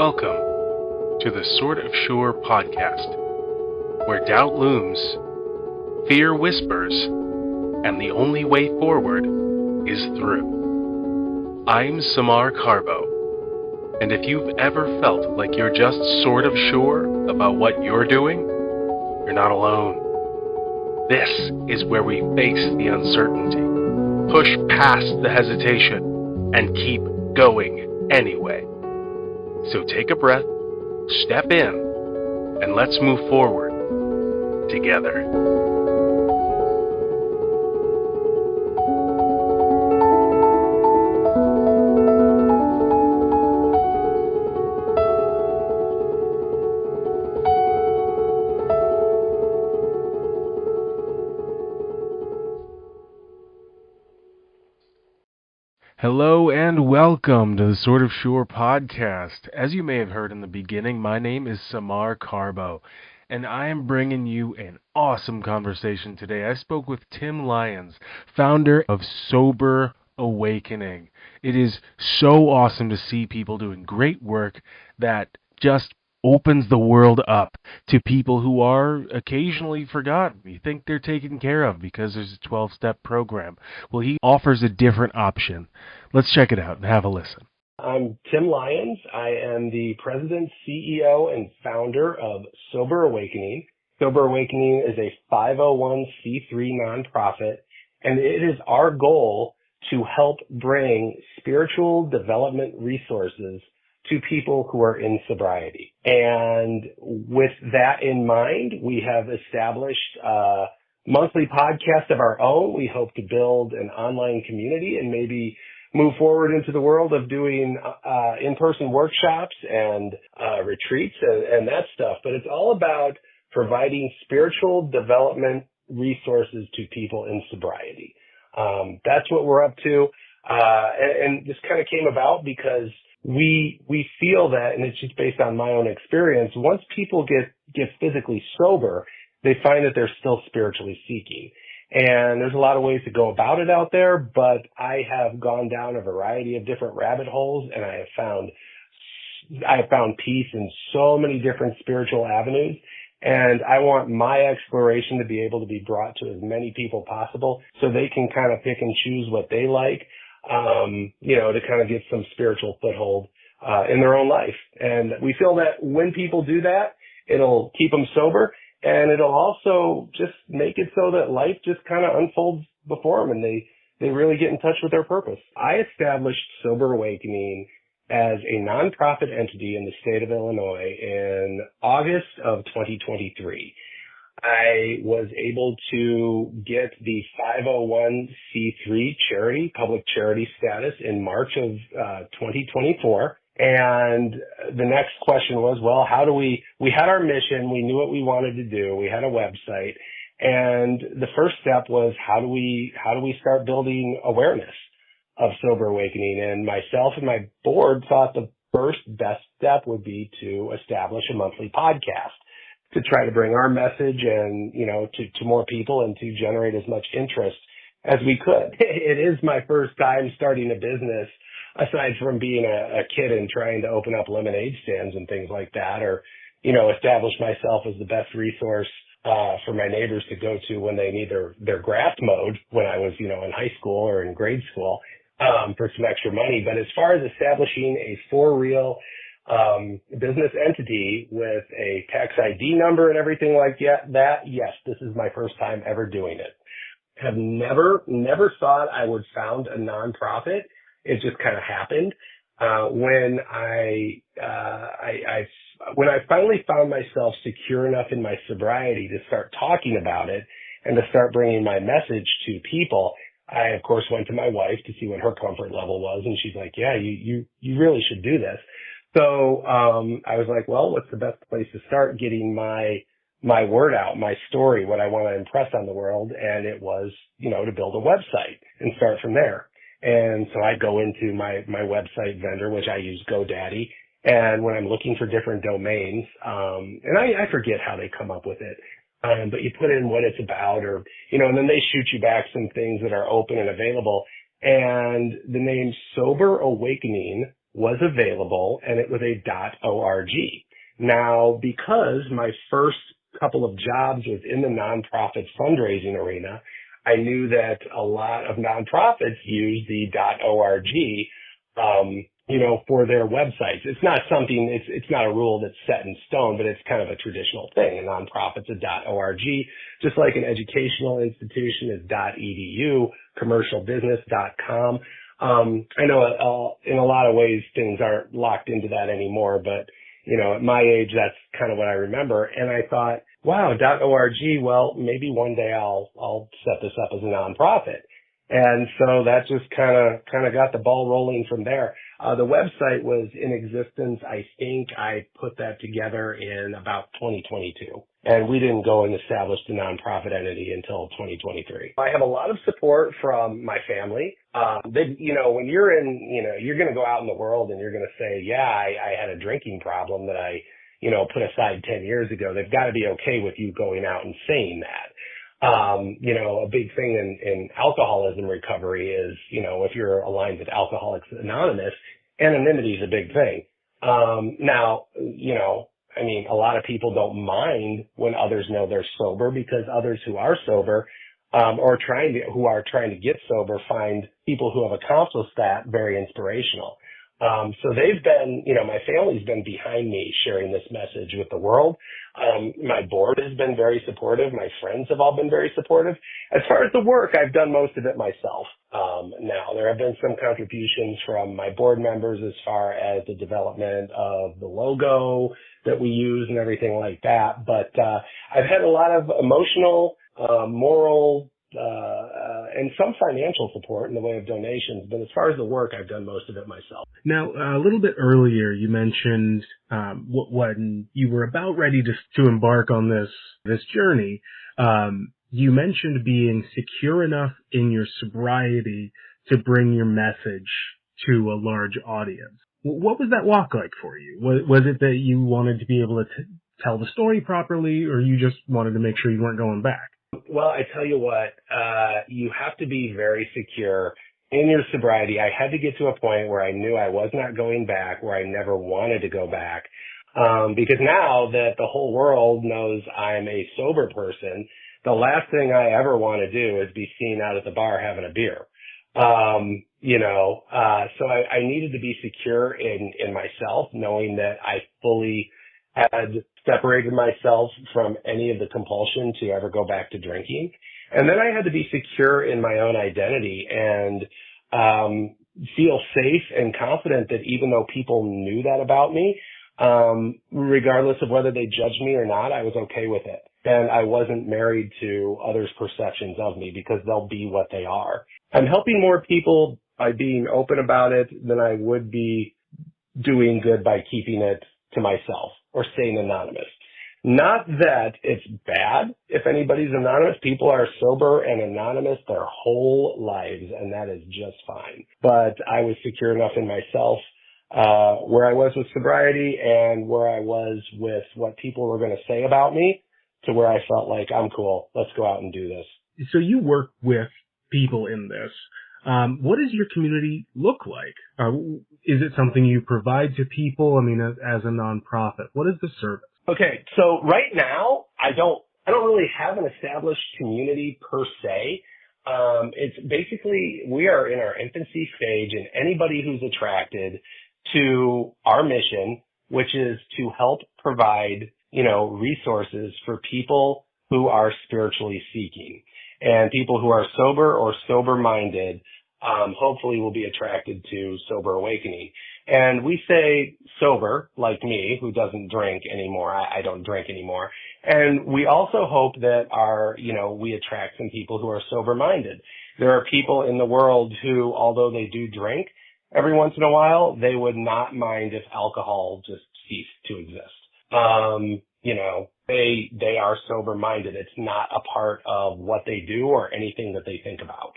Welcome to the Sort of Sure podcast, where doubt looms, fear whispers, and the only way forward is through. I'm Samar Carbo, and if you've ever felt like you're just sort of sure about what you're doing, you're not alone. This is where we face the uncertainty, push past the hesitation, and keep going anyway. So take a breath, step in, and let's move forward together. Hello and welcome to the Sort of Sure podcast. As you may have heard in the beginning, my name is Samar Carbo, and I am bringing you an awesome conversation today. I spoke with Tim Lyons, founder of Sober Awakening. It is so awesome to see people doing great work that just opens the world up to people who are occasionally forgotten. You think they're taken care of because there's a 12-step program. Well, he offers a different option. Let's check it out and have a listen. I'm Tim Lyons. I am the president, CEO, and founder of Sober Awakening. Sober Awakening is a 501c3 nonprofit, and it is our goal to help bring spiritual development resources to people who are in sobriety. And with that in mind, we have established a monthly podcast of our own. We hope to build an online community and maybe move forward into the world of doing in-person workshops and retreats and that stuff. But it's all about providing spiritual development resources to people in sobriety. That's what we're up to. And this kind of came about because we feel that, and it's just based on my own experience, once people get physically sober, they find that they're still spiritually seeking. And there's a lot of ways to go about it out there, but I have gone down a variety of different rabbit holes, and I have found peace in so many different spiritual avenues. And I want my exploration to be able to be brought to as many people possible so they can kind of pick and choose what they like, to kind of get some spiritual foothold in their own life. And we feel that when people do that, it'll keep them sober, and it'll also just make it so that life just kind of unfolds before them and they really get in touch with their purpose. I established Sober Awakening as a nonprofit entity in the state of Illinois in August of 2023. I was able to get the 501c3 public charity status in March of 2024. And the next question was, well, we had our mission, we knew what we wanted to do, we had a website, and the first step was how do we start building awareness of Sober Awakening? And myself and my board thought the first best step would be to establish a monthly podcast to try to bring our message and, to more people and to generate as much interest as we could. It is my first time starting a business, aside from being a kid and trying to open up lemonade stands and things like that, or, establish myself as the best resource for my neighbors to go to when they need their graft mode when I was, in high school or in grade school, for some extra money. But as far as establishing a for real business entity with a tax ID number and everything like that, yes, this is my first time ever doing it. Have never thought I would found a nonprofit. It just kind of happened. When I finally found myself secure enough in my sobriety to start talking about it and to start bringing my message to people, I, of course, went to my wife to see what her comfort level was. And she's like, yeah, you really should do this. So, I was like, well, what's the best place to start getting my word out, my story, what I want to impress on the world? And it was, to build a website and start from there. And so I go into my website vendor, which I use GoDaddy. And when I'm looking for different domains, and I forget how they come up with it, but you put in what it's about or, and then they shoot you back some things that are open and available. And the name Sober Awakening was available, and it was a .org. Now, because my first couple of jobs was in the nonprofit fundraising arena, I knew that a lot of nonprofits use the .org, for their websites. It's not something, it's not a rule that's set in stone, but it's kind of a traditional thing. A nonprofit's a .org, just like an educational institution is .edu, commercialbusiness.com. I know in a lot of ways things aren't locked into that anymore, but at my age, that's kind of what I remember. And I thought, wow, .org, well, maybe one day I'll set this up as a nonprofit. And so that just kind of got the ball rolling from there. The website was in existence. I think I put that together in about 2022, and we didn't go and establish the nonprofit entity until 2023. I have a lot of support from my family. When you're you're going to go out in the world and you're going to say, yeah, I had a drinking problem that I, put aside 10 years ago. They've got to be okay with you going out and saying that. A big thing in alcoholism recovery is, if you're aligned with Alcoholics Anonymous, anonymity is a big thing. A lot of people don't mind when others know they're sober, because others who are sober, who are trying to get sober, find people who have accomplished that very inspirational. So they've been, my family's been behind me sharing this message with the world. My board has been very supportive. My friends have all been very supportive. As far as the work, I've done most of it myself. Now, there have been some contributions from my board members as far as the development of the logo that we use and everything like that. But I've had a lot of emotional, moral, and some financial support in the way of donations. But as far as the work, I've done most of it myself. Now, a little bit earlier, you mentioned when you were about ready to embark on this journey, you mentioned being secure enough in your sobriety to bring your message to a large audience. What was that walk like for you? Was it that you wanted to be able to tell the story properly, or you just wanted to make sure you weren't going back? Well, I tell you what, you have to be very secure in your sobriety. I had to get to a point where I knew I was not going back, where I never wanted to go back. Because now that the whole world knows I'm a sober person, the last thing I ever want to do is be seen out at the bar having a beer. So I needed to be secure in myself, knowing that I fully had separated myself from any of the compulsion to ever go back to drinking. And then I had to be secure in my own identity and feel safe and confident that even though people knew that about me, regardless of whether they judged me or not, I was okay with it. And I wasn't married to others' perceptions of me, because they'll be what they are. I'm helping more people by being open about it than I would be doing good by keeping it to myself or staying anonymous. Not that it's bad if anybody's anonymous. People are sober and anonymous their whole lives, and that is just fine. But I was secure enough in myself, where I was with sobriety and where I was with what people were going to say about me, to where I felt like, I'm cool. Let's go out and do this. So you work with people in this. What does your community look like? Is it something you provide to people? I mean, as a nonprofit, what is the service? Okay, so right now, I don't really have an established community per se. It's basically, we are in our infancy stage, and anybody who's attracted to our mission, which is to help provide, resources for people who are spiritually seeking, and people who are sober or sober-minded, hopefully will be attracted to Sober Awakening. And we say sober, like me, who doesn't drink anymore. I don't drink anymore. And we also hope that we attract some people who are sober-minded. There are people in the world who, although they do drink every once in a while, they would not mind if alcohol just ceased to exist. They are sober-minded. It's not a part of what they do or anything that they think about.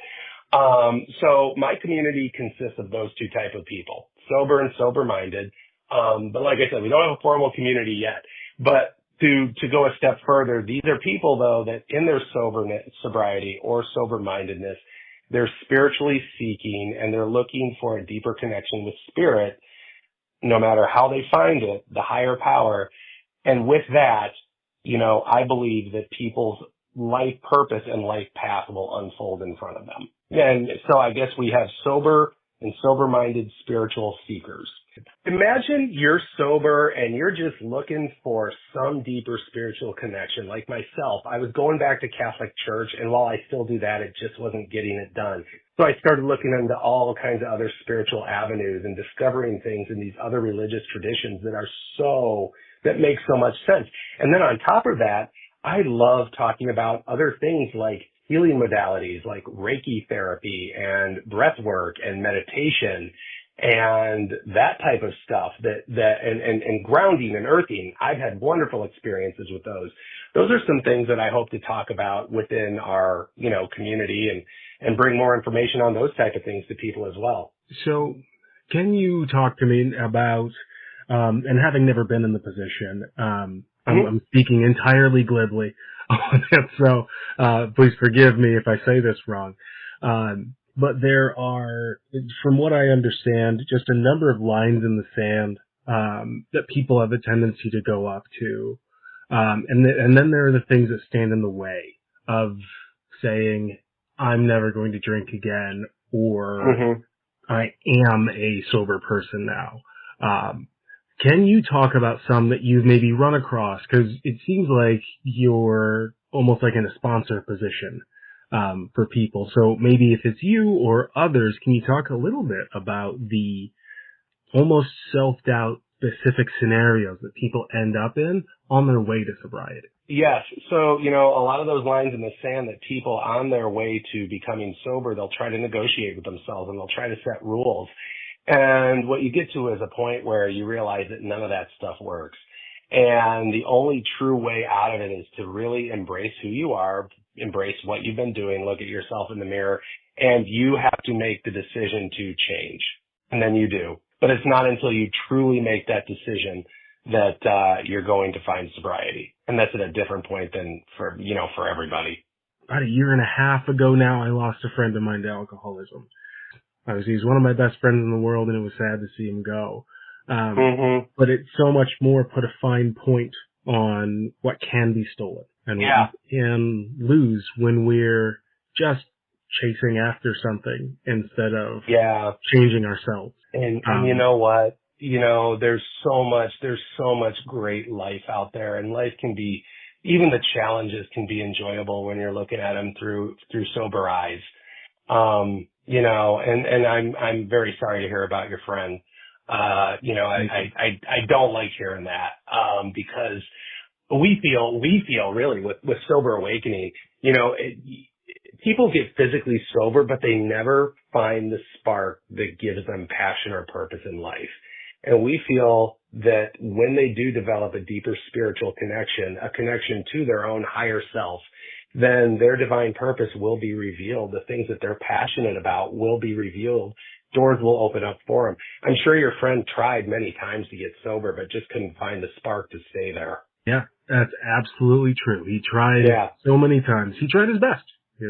So my community consists of those two type of people, sober and sober-minded. But like I said, we don't have a formal community yet. But to go a step further, these are people, though, that in their sobriety or sober-mindedness, they're spiritually seeking and they're looking for a deeper connection with spirit no matter how they find it, the higher power. And with that, I believe that people's life purpose and life path will unfold in front of them. And so I guess we have sober and sober-minded spiritual seekers. Imagine you're sober and you're just looking for some deeper spiritual connection. Like myself, I was going back to Catholic Church, and while I still do that, it just wasn't getting it done. So I started looking into all kinds of other spiritual avenues and discovering things in these other religious traditions that make so much sense. And then on top of that, I love talking about other things like healing modalities like Reiki therapy and breath work and meditation and that type of stuff and grounding and earthing. I've had wonderful experiences with those. Those are some things that I hope to talk about within our, community and bring more information on those type of things to people as well. So can you talk to me about, and having never been in the position, I'm speaking entirely glibly on it, so please forgive me if I say this wrong. But there are, from what I understand, just a number of lines in the sand that people have a tendency to go up to. And then there are the things that stand in the way of saying, I'm never going to drink again, or I am a sober person now. Can you talk about some that you've maybe run across? Because it seems like you're almost like in a sponsor position for people. So maybe if it's you or others, can you talk a little bit about the almost self-doubt specific scenarios that people end up in on their way to sobriety? Yes. So, a lot of those lines in the sand that people on their way to becoming sober, they'll try to negotiate with themselves and they'll try to set rules. And what you get to is a point where you realize that none of that stuff works. And the only true way out of it is to really embrace who you are, embrace what you've been doing, look at yourself in the mirror, and you have to make the decision to change. And then you do. But it's not until you truly make that decision that you're going to find sobriety. And that's at a different point than for everybody. About a year and a half ago now, I lost a friend of mine to alcoholism. He's one of my best friends in the world, and it was sad to see him go. But it so much more put a fine point on what can be stolen and what we can lose when we're just chasing after something instead of changing ourselves. And you know what? There's so much great life out there, and life can be, even the challenges can be enjoyable when you're looking at them through sober eyes. And I'm very sorry to hear about your friend. I don't like hearing that, because we feel really with Sober Awakening, people get physically sober, but they never find the spark that gives them passion or purpose in life. And we feel that when they do develop a deeper spiritual connection, a connection to their own higher self, then their divine purpose will be revealed. The things that they're passionate about will be revealed. Doors will open up for them. I'm sure your friend tried many times to get sober, but just couldn't find the spark to stay there. Yeah, that's absolutely true. He tried so many times. He tried his best, it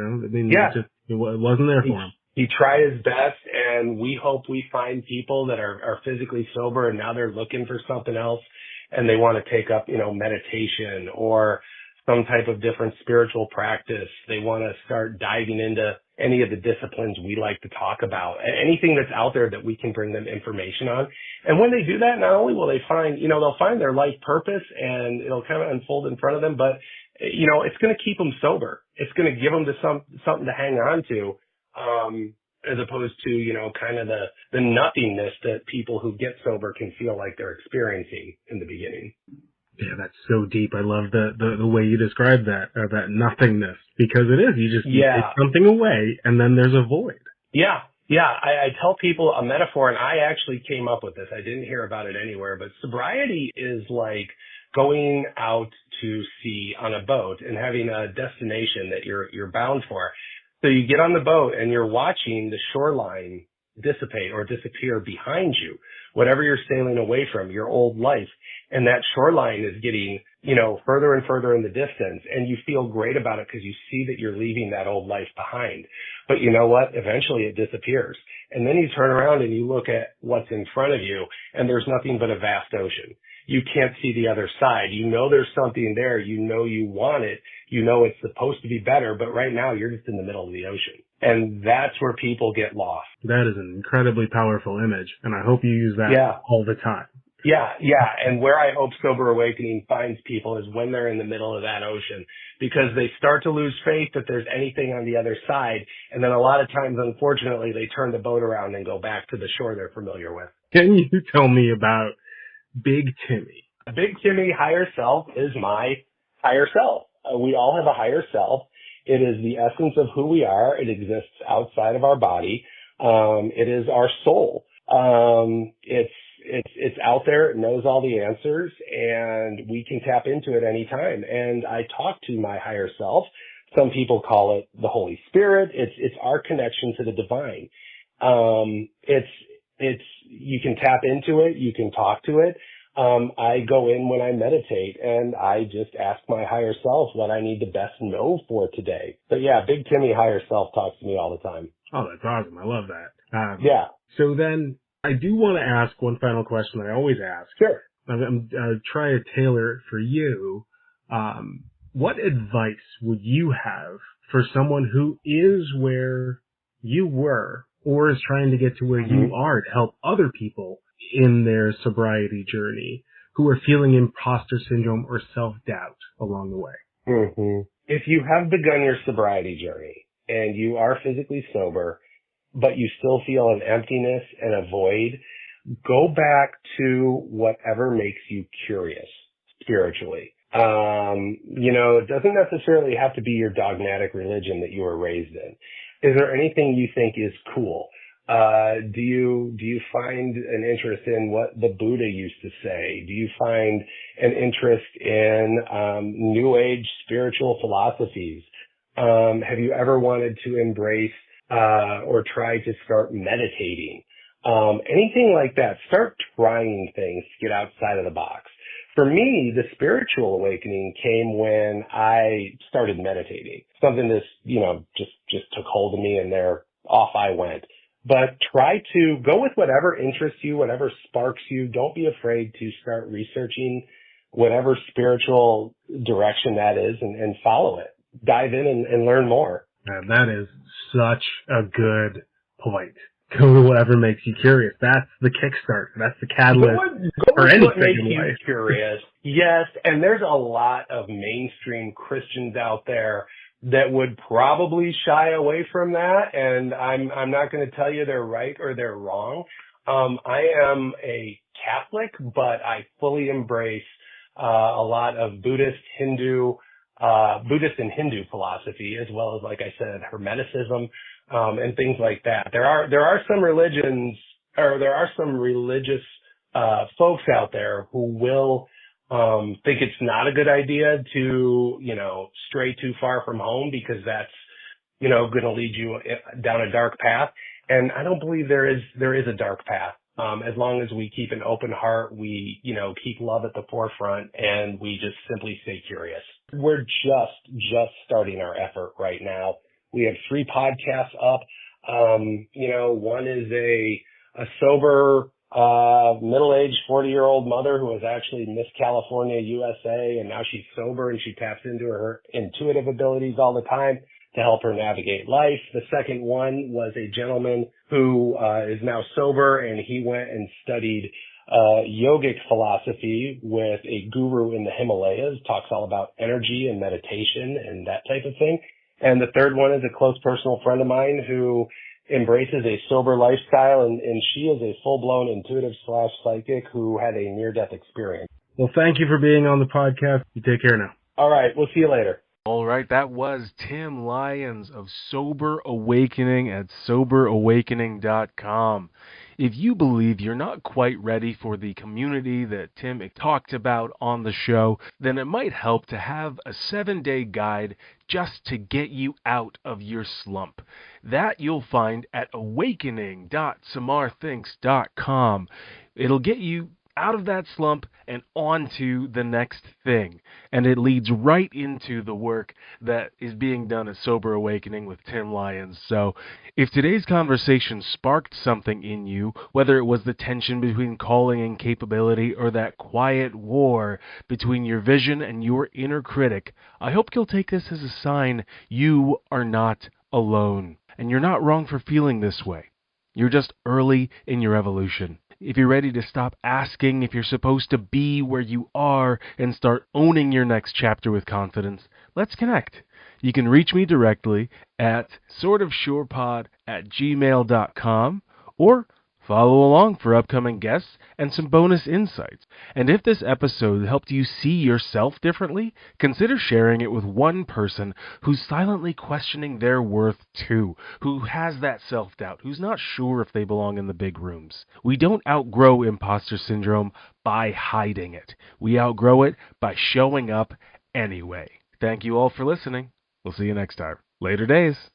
wasn't there for him. He tried his best, and we hope we find people that are physically sober and now they're looking for something else and they want to take up, meditation or some type of different spiritual practice. They want to start diving into any of the disciplines we like to talk about, anything that's out there that we can bring them information on. And when they do that, not only will they find, they'll find their life purpose and it'll kind of unfold in front of them, but, it's going to keep them sober. It's going to give them something to hang on to, as opposed to, kind of the nothingness that people who get sober can feel like they're experiencing in the beginning. Yeah, that's so deep. I love the way you describe that nothingness, because it is. You take something away and then there's a void. Yeah. I tell people a metaphor, and I actually came up with this. I didn't hear about it anywhere, but sobriety is like going out to sea on a boat and having a destination that you're bound for. So you get on the boat and you're watching the shoreline dissipate or disappear behind you, whatever you're sailing away from, your old life. And that shoreline is getting, further and further in the distance. And you feel great about it because you see that you're leaving that old life behind. But you know what? Eventually it disappears. And then you turn around and you look at what's in front of you, and there's nothing but a vast ocean. You can't see the other side. You know there's something there. You know you want it. You know it's supposed to be better, but right now you're just in the middle of the ocean. And that's where people get lost. That is an incredibly powerful image, and I hope you use that all the time. Yeah. And where I hope Sober Awakening finds people is when they're in the middle of that ocean, because they start to lose faith that there's anything on the other side. And then a lot of times, unfortunately, they turn the boat around and go back to the shore they're familiar with. Can you tell me about Big Timmy? Big Timmy higher self is my higher self. We all have a higher self. It is the essence of who we are. It exists outside of our body. It is our soul. It's out there. It knows all the answers, and we can tap into it anytime. And I talk to my higher self. Some people call it the Holy Spirit. It's our connection to the divine. You can tap into it. You can talk to it. I go in when I meditate and I just ask my higher self what I need to best know for today. But yeah, Big Timmy higher self talks to me all the time. Oh, that's awesome. I love that. Yeah. So then I do want to ask one final question that I always ask. Sure. I'm try to tailor it for you. What advice would you have for someone who is where you were or is trying to get to where you are to help other people in their sobriety journey who are feeling imposter syndrome or self-doubt along the way? If you have begun your sobriety journey and you are physically sober, but you still feel an emptiness and a void, go back to whatever makes you curious spiritually. It doesn't necessarily have to be your dogmatic religion that you were raised in. Is there anything you think is cool? Do you find an interest in what the Buddha used to say? Do you find an interest in New Age spiritual philosophies? Have you ever wanted to embrace or try to start meditating? Anything like that. Start trying things to get outside of the box. For me, the spiritual awakening came when I started meditating. Something just took hold of me, and off I went. But try to go with whatever interests you, whatever sparks you. Don't be afraid to start researching whatever spiritual direction that is and follow it. Dive in and learn more. And that is such a good point. Go to whatever makes you curious. That's the kickstart. That's the catalyst for anything what makes in you life. Curious. Yes, and there's a lot of mainstream Christians out there that would probably shy away from that, and I'm not going to tell you they're right or they're wrong. I am a Catholic, but I fully embrace a lot of Buddhist and Hindu philosophy, as well as, like I said, Hermeticism, and things like that. There are some religions, or there are some religious folks out there who will think it's not a good idea to, stray too far from home, because that's, going to lead you down a dark path. And I don't believe there is a dark path. As long as we keep an open heart, we, keep love at the forefront, and we just simply stay curious. We're just starting our effort right now. We have 3 podcasts up. One is a sober, middle-aged 40-year-old mother who was actually Miss California USA, and now she's sober and she taps into her intuitive abilities all the time to help her navigate life. The second one was a gentleman who is now sober, and he went and studied yogic philosophy with a guru in the Himalayas, talks all about energy and meditation and that type of thing. And the third one is a close personal friend of mine who embraces a sober lifestyle, and she is a full-blown intuitive/psychic who had a near-death experience. Well, thank you for being on the podcast. You take care now. All right. We'll see you later. All right. That was Tim Lyons of Sober Awakening at soberawakening.com. If you believe you're not quite ready for the community that Tim talked about on the show, then it might help to have a 7-day guide just to get you out of your slump. That you'll find at awakening.samarthinks.com. It'll get you out of that slump and onto the next thing. And it leads right into the work that is being done at Sober Awakening with Tim Lyons. So if today's conversation sparked something in you, whether it was the tension between calling and capability or that quiet war between your vision and your inner critic, I hope you'll take this as a sign you are not alone. And you're not wrong for feeling this way. You're just early in your evolution. If you're ready to stop asking if you're supposed to be where you are and start owning your next chapter with confidence, let's connect. You can reach me directly at sortofsurepod@gmail.com or follow along for upcoming guests and some bonus insights. And if this episode helped you see yourself differently, consider sharing it with one person who's silently questioning their worth too, who has that self-doubt, who's not sure if they belong in the big rooms. We don't outgrow imposter syndrome by hiding it. We outgrow it by showing up anyway. Thank you all for listening. We'll see you next time. Later days.